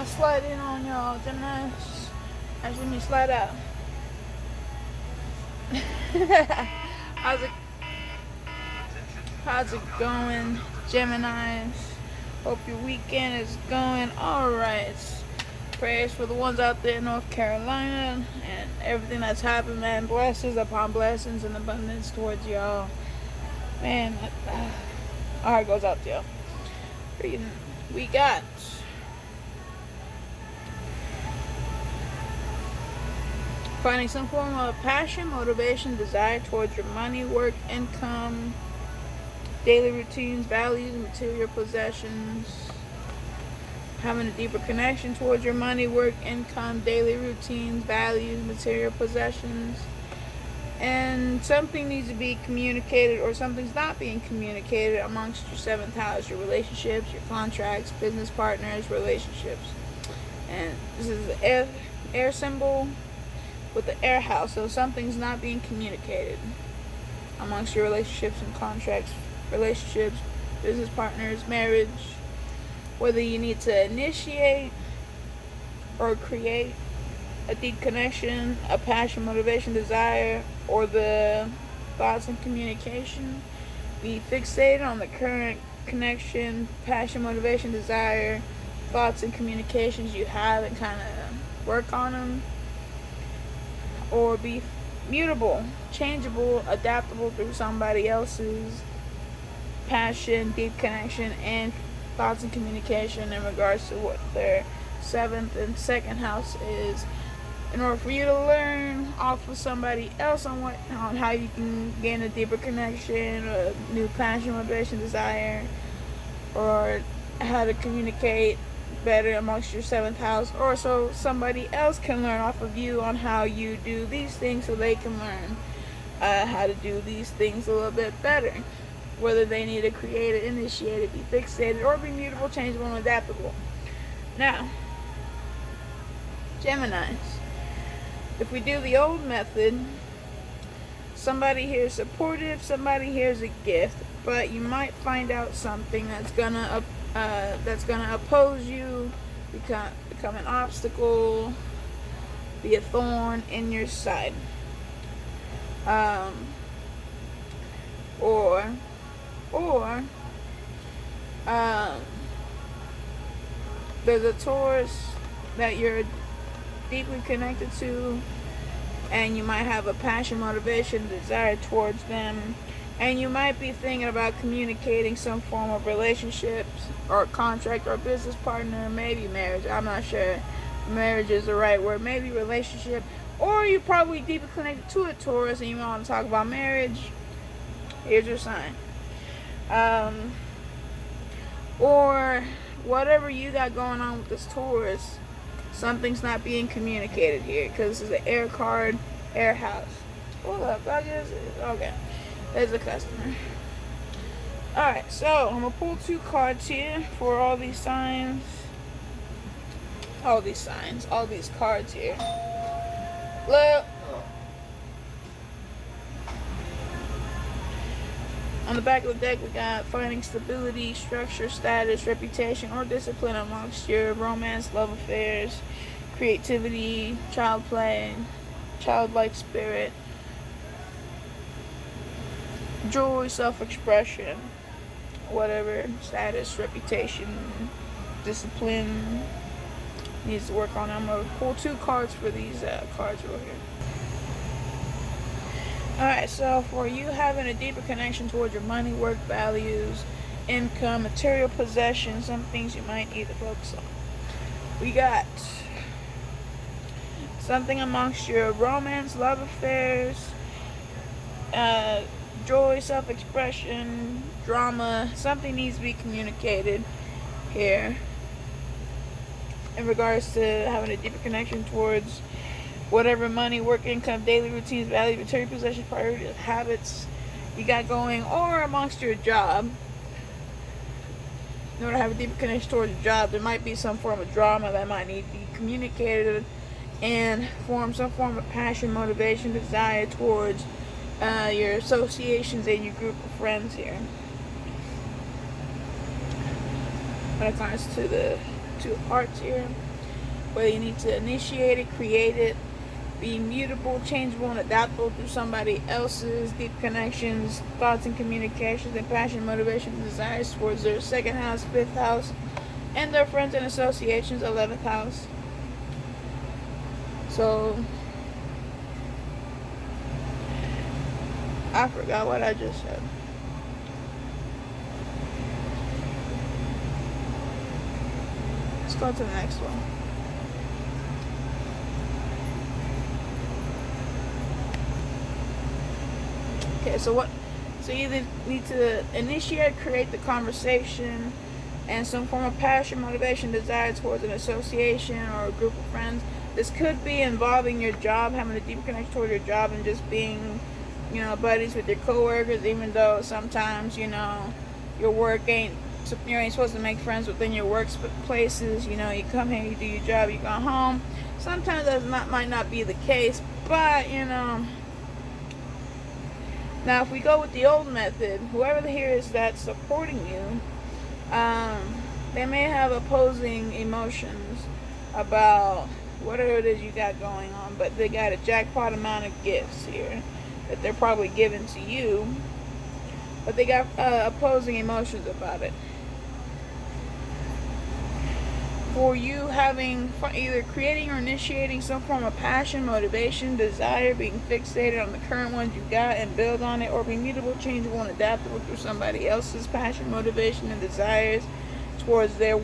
I'ma slide in on y'all, Gemini. Actually, let me slide out. how's it How's it going, Geminis? Hope your weekend is going alright. Prayers for the ones out there in North Carolina and everything that's happened, man. Blessings upon blessings and abundance towards y'all. Man, our heart goes out to y'all. We got finding some form of passion, motivation, desire towards your money, work, income, daily routines, values, material possessions. Having a deeper connection towards your money, work, income, daily routines, values, material possessions. And something needs to be communicated, or something's not being communicated amongst your seventh house, your relationships, your contracts, business partners, relationships. And this is the air symbol with the air house, so something's not being communicated amongst your relationships and contracts, relationships, business partners, marriage. Whether you need to initiate or create a deep connection, a passion, motivation, desire, or the thoughts and communication. Be fixated on the current connection, passion, motivation, desire, thoughts and communications you have and kind of work on them. Or be mutable, changeable, adaptable through somebody else's passion, deep connection, and thoughts and communication in regards to what their seventh and second house is, in order for you to learn off of somebody else on how you can gain a deeper connection, a new passion, motivation, desire, or how to communicate better amongst your seventh house, or so somebody else can learn off of you on how you do these things, so they can learn how to do these things a little bit better. Whether they need to create it, initiate it, be fixated, or be mutable, changeable, and adaptable. Now, Geminis, if we do the old method, somebody here is supportive, somebody here is a gift, but you might find out something that's gonna oppose you, become an obstacle, be a thorn in your side, or there's a Taurus that you're deeply connected to, and you might have a passion, motivation, desire towards them, and you might be thinking about communicating some form of relationships or contract or business partner, maybe marriage. I'm not sure marriage is the right word, maybe relationship, or you're probably deeply connected to a Taurus and you want to talk about marriage. Here's your sign. Or whatever you got going on with this Taurus, something's not being communicated here, because this is an air card, air house. Hold up, okay. There's a customer. Alright, so I'm gonna pull 2 cards here for all these signs. All these cards here. Look. On the back of the deck, we got finding stability, structure, status, reputation, or discipline amongst your romance, love affairs, creativity, child play, childlike spirit, joy, self-expression, whatever, status, reputation, discipline needs to work on. I'm going to pull 2 cards for these cards over here. Alright, so for you having a deeper connection towards your money, work, values, income, material possessions, some things you might need to focus on. We got something amongst your romance, love affairs, joy, self-expression, drama. Something needs to be communicated here in regards to having a deeper connection towards whatever money, work, income, daily routines, value, material possessions, priorities, habits you got going, or amongst your job. In order to have a deeper connection towards your job, there might be some form of drama that might need to be communicated and form some form of passion, motivation, desire towards your associations and your group of friends here. When it comes to the Two Hearts here. Whether you need to initiate it, create it, be mutable, changeable, and adaptable through somebody else's deep connections, thoughts and communications, and passion, motivation, and desires towards their second house, fifth house, and their friends and associations, 11th house. So, I forgot what I just said. Let's go to the next one. Okay, so you either need to initiate, create the conversation, and some form of passion, motivation, desire towards an association or a group of friends. This could be involving your job, having a deep connection toward your job, and just being, buddies with your coworkers. Even though sometimes, your work you ain't supposed to make friends within your workplaces. You come here, you do your job, you go home. Sometimes that might not be the case, but Now, if we go with the old method, whoever here is that's supporting you, they may have opposing emotions about whatever it is you got going on, but they got a jackpot amount of gifts here that they're probably giving to you, but they got opposing emotions about it. For you having either creating or initiating some form of passion, motivation, desire, being fixated on the current ones you got and build on it, or being mutable, changeable, and adaptable through somebody else's passion, motivation, and desires towards their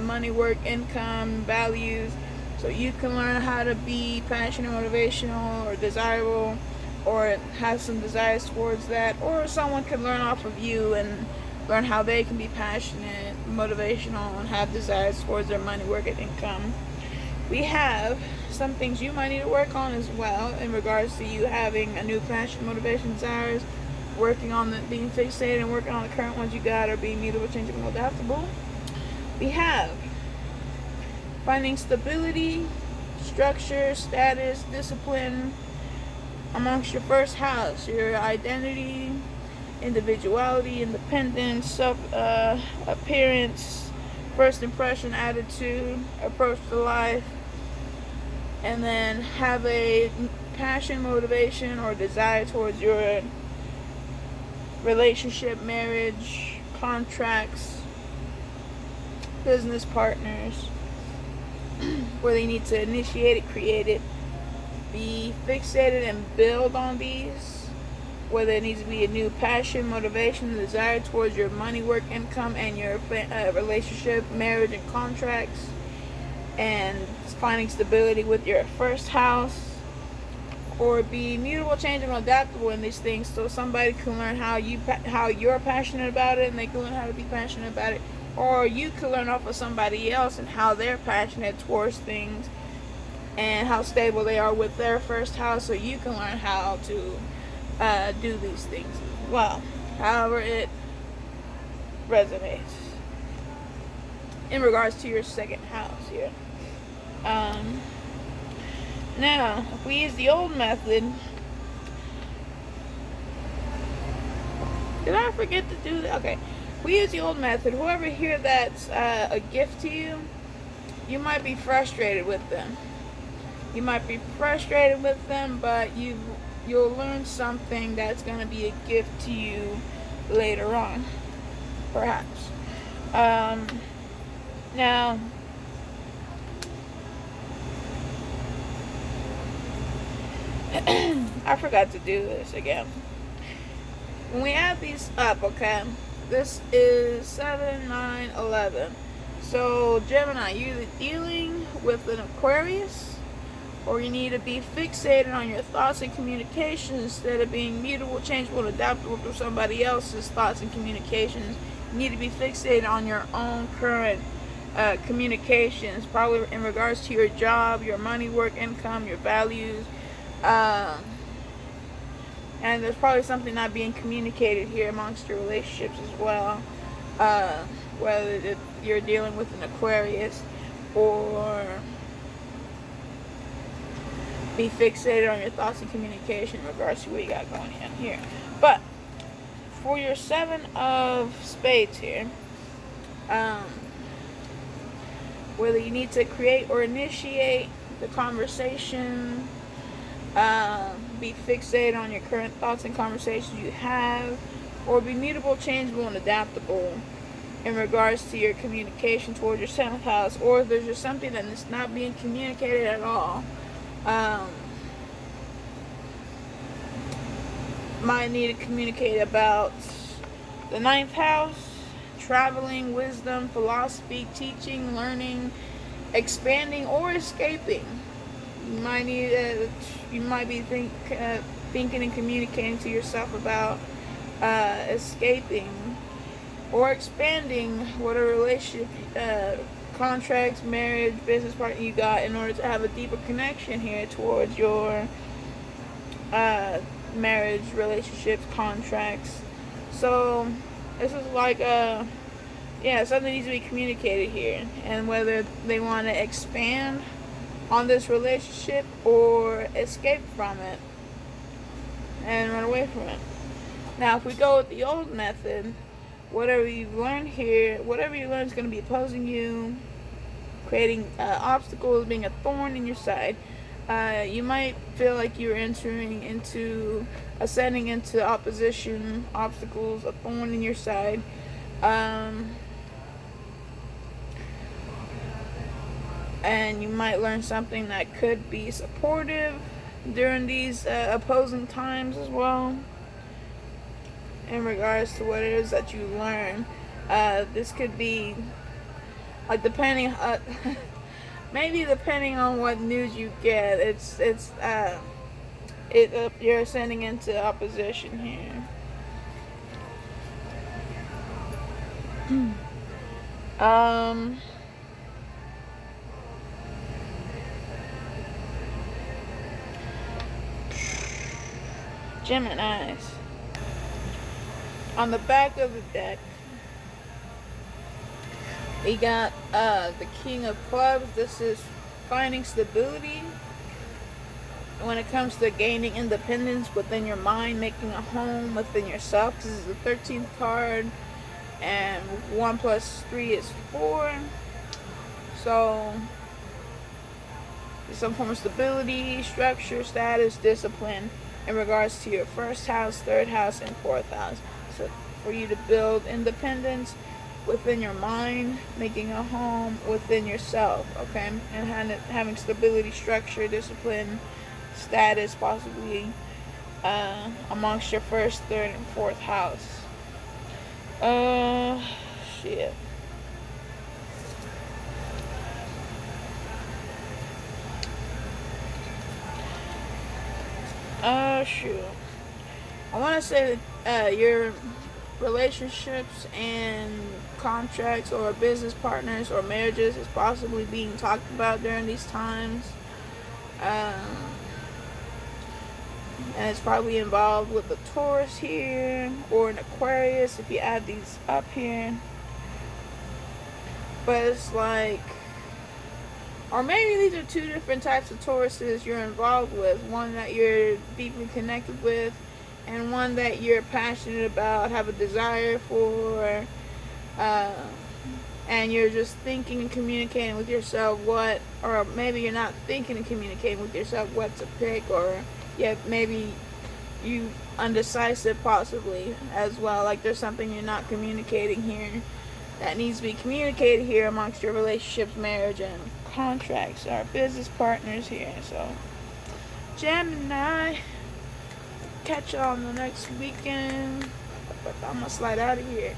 money, work, income, values. So you can learn how to be passionate, motivational, or desirable, or have some desires towards that, or someone can learn off of you and learn how they can be passionate, motivational, and have desires towards their money, work, and income. We have some things you might need to work on as well in regards to you having a new passion, motivation, desires, working on being fixated and working on the current ones you got, or being mutable, changeable, adaptable. We have finding stability, structure, status, discipline amongst your first house, your identity, individuality, independence, appearance, first impression, attitude, approach to life, and then have a passion, motivation, or desire towards your relationship, marriage, contracts, business partners, where they need to initiate it, create it, be fixated and build on these. Whether it needs to be a new passion, motivation, desire towards your money, work, income, and your relationship, marriage, and contracts, and finding stability with your first house, or be mutable, changeable, adaptable in these things, so somebody can learn how you're passionate about it, and they can learn how to be passionate about it, or you can learn off of somebody else and how they're passionate towards things, and how stable they are with their first house, so you can learn how to do these things as well, however it resonates in regards to your second house here. Now, if we use the old method, did I forget to do that? Okay, if we use the old method, whoever here that's a gift to you, you might be frustrated with them. You might be frustrated with them, but you'll learn something that's going to be a gift to you later on, perhaps. Now, I forgot to do this again. When we add these up, okay, this is 7, 9, 11. So, Gemini, you're either dealing with an Aquarius, or you need to be fixated on your thoughts and communications instead of being mutable, changeable, and adaptable through somebody else's thoughts and communications. You need to be fixated on your own current communications, probably in regards to your job, your money, work, income, your values. And there's probably something not being communicated here amongst your relationships as well. Whether you're dealing with an Aquarius, or be fixated on your thoughts and communication in regards to what you got going on here. But for your 7 of spades here, whether you need to create or initiate the conversation, be fixated on your current thoughts and conversations you have, or be mutable, changeable, and adaptable in regards to your communication towards your 7th house, or if there's just something that is not being communicated at all. Might need to communicate about the 9th house, traveling, wisdom, philosophy, teaching, learning, expanding, or escaping. You might be thinking and communicating to yourself about escaping or expanding whatever relationship, contracts, marriage, business partner you got, in order to have a deeper connection here towards your marriage, relationships, contracts. So this is like something needs to be communicated here, and whether they want to expand on this relationship or escape from it and run away from it. Now, if we go with the old method, whatever you've learned here, whatever you learn is going to be opposing you, creating obstacles, being a thorn in your side. You might feel like you're ascending into opposition, obstacles, a thorn in your side. And you might learn something that could be supportive during these opposing times as well, in regards to what it is that you learn. This could be like maybe depending on what news you get, you're ascending into opposition here. Geminis. On the back of the deck, we got the King of Clubs. This is finding stability when it comes to gaining independence within your mind, making a home within yourself. This is the 13th card, and 1 + 3 is 4. So some form of stability, structure, status, discipline in regards to your 1st house, 3rd house, and 4th house. So for you to build independence within your mind, making a home within yourself, okay? And having stability, structure, discipline, status, possibly amongst your 1st, 3rd, and 4th house. Shit. Shoot. I want to say that your relationships and contracts or business partners or marriages is possibly being talked about during these times. And it's probably involved with the Taurus here or an Aquarius if you add these up here. But it's like, or maybe these are 2 different types of Tauruses you're involved with. One that you're deeply connected with, and one that you're passionate about, have a desire for, and you're just thinking and communicating with yourself what, or maybe you're not thinking and communicating with yourself what to pick, or maybe you undecisive possibly as well. Like there's something you're not communicating here that needs to be communicated here amongst your relationships, marriage, and contracts, our business partners here. So Gemini, catch y'all on the next weekend, but I'm gonna slide out of here.